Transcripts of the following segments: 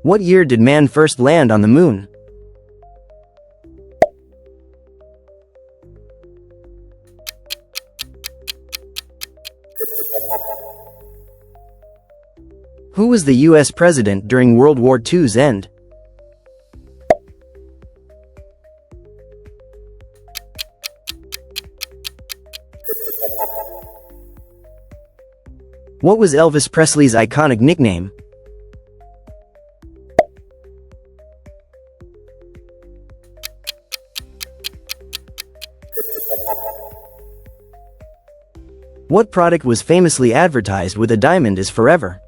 What year did man first land on the moon? Who was the U.S. president during World War II's end? What was Elvis Presley's iconic nickname? What product was famously advertised with "a diamond is forever"?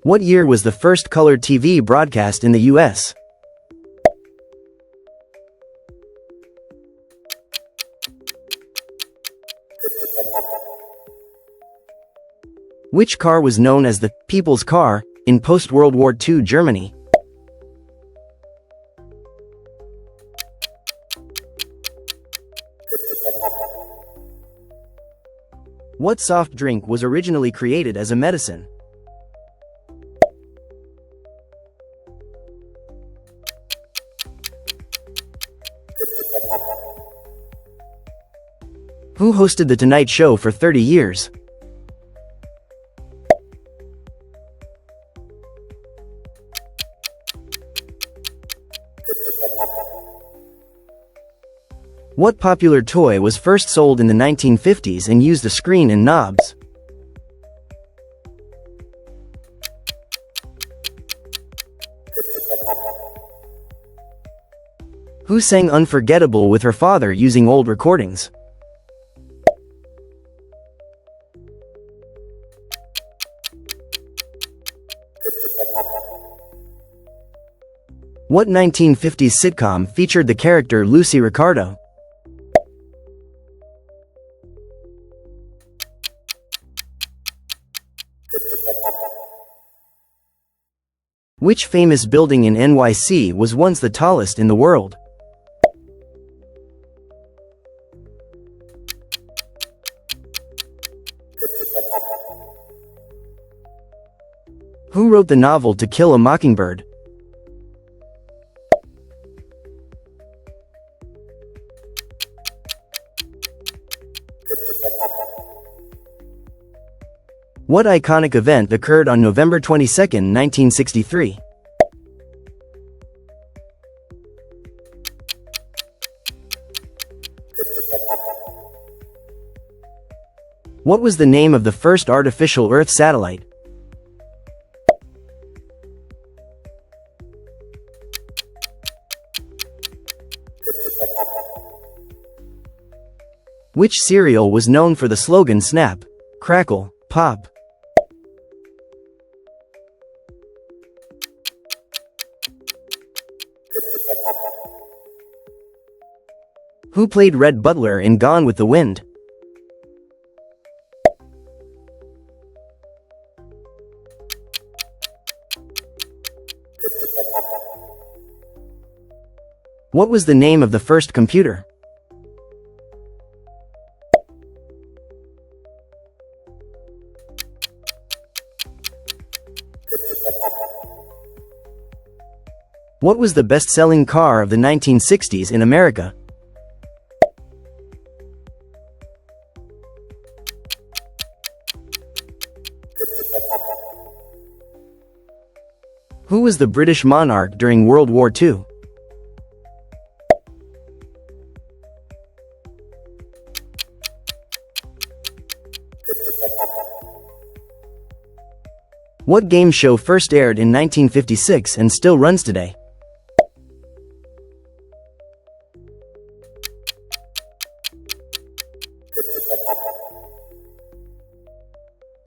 What year was the first colored TV broadcast in the U.S.? Which car was known as the "People's Car" in post-World War II Germany? What soft drink was originally created as a medicine? Who hosted The Tonight Show for 30 years? What popular toy was first sold in the 1950s and used a screen and knobs? Who sang "Unforgettable" with her father using old recordings? What 1950s sitcom featured the character Lucy Ricardo? Which famous building in NYC was once the tallest in the world? Who wrote the novel To Kill a Mockingbird? What iconic event occurred on November 22, 1963? What was the name of the first artificial Earth satellite? Which cereal was known for the slogan "Snap, Crackle, Pop"? Who played Red Butler in Gone with the Wind? What was the name of the first computer? What was the best-selling car of the 1960s in America? Who was the British monarch during World War II? What game show first aired in 1956 and still runs today?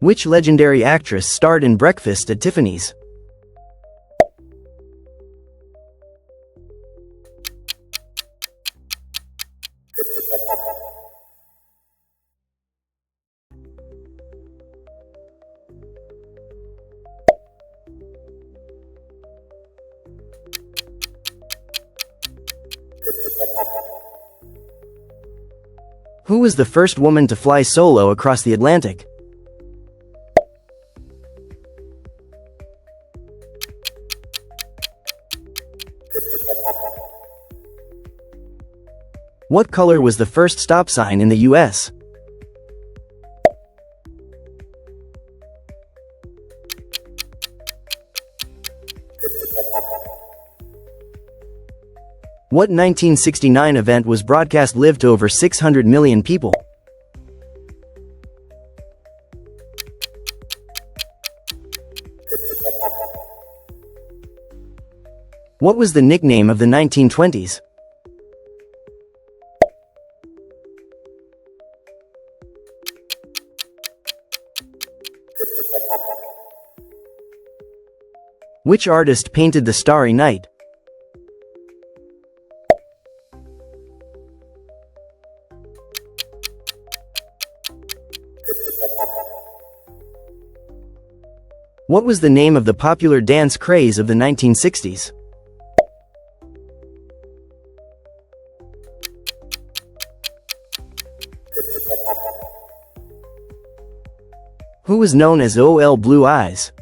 Which legendary actress starred in Breakfast at Tiffany's? Who was the first woman to fly solo across the Atlantic? What color was the first stop sign in the U.S.? What 1969 event was broadcast live to over 600 million people? What was the nickname of the 1920s? Which artist painted The Starry Night? What was the name of the popular dance craze of the 1960s? Who was known as OL Blue Eyes?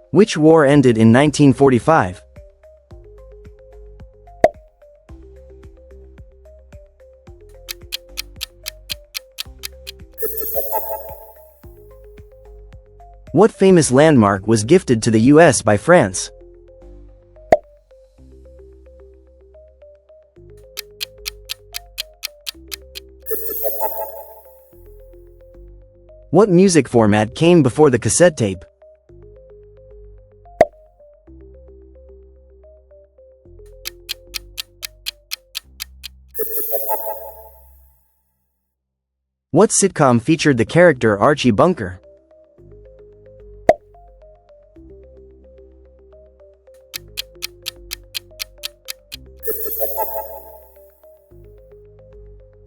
Which war ended in 1945? What famous landmark was gifted to the U.S. by France? What music format came before the cassette tape? What sitcom featured the character Archie Bunker?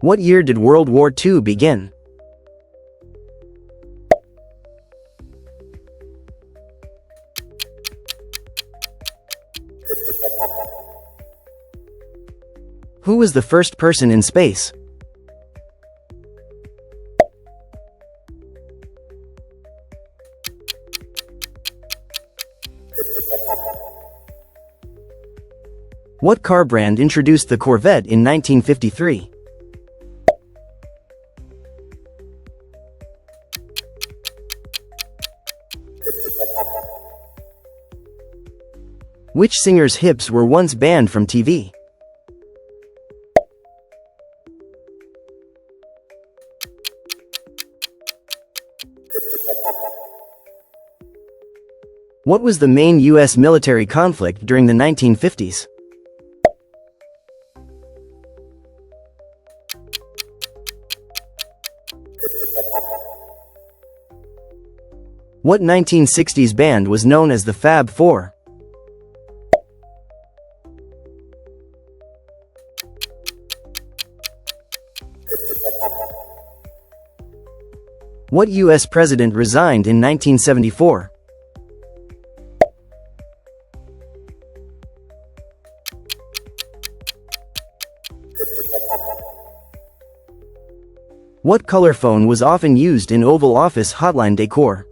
What year did World War II begin? Who was the first person in space? What car brand introduced the Corvette in 1953? Which singer's hips were once banned from TV? What was the main U.S. military conflict during the 1950s? What 1960s band was known as the Fab Four? What U.S. president resigned in 1974? What color phone was often used in Oval Office hotline decor?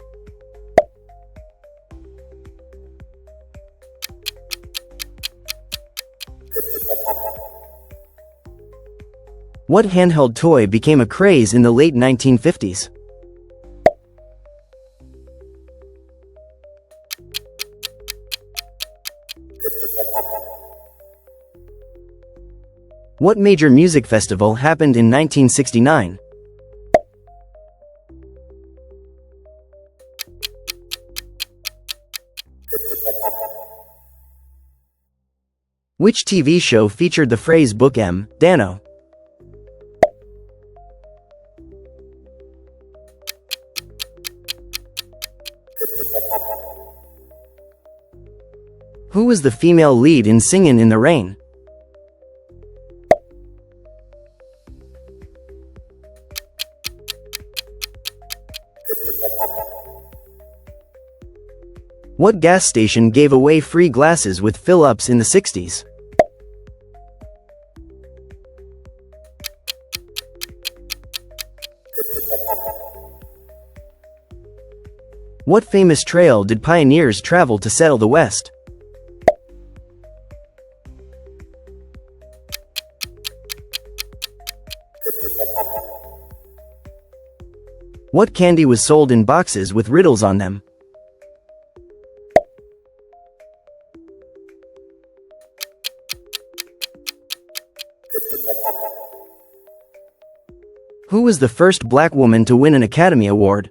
What handheld toy became a craze in the late 1950s? What major music festival happened in 1969? Which TV show featured the phrase Book M, Dano? Who was the female lead in Singin' in the Rain? What gas station gave away free glasses with fill-ups in the 60s? What famous trail did pioneers travel to settle the West? What candy was sold in boxes with riddles on them? Who was the first black woman to win an Academy Award?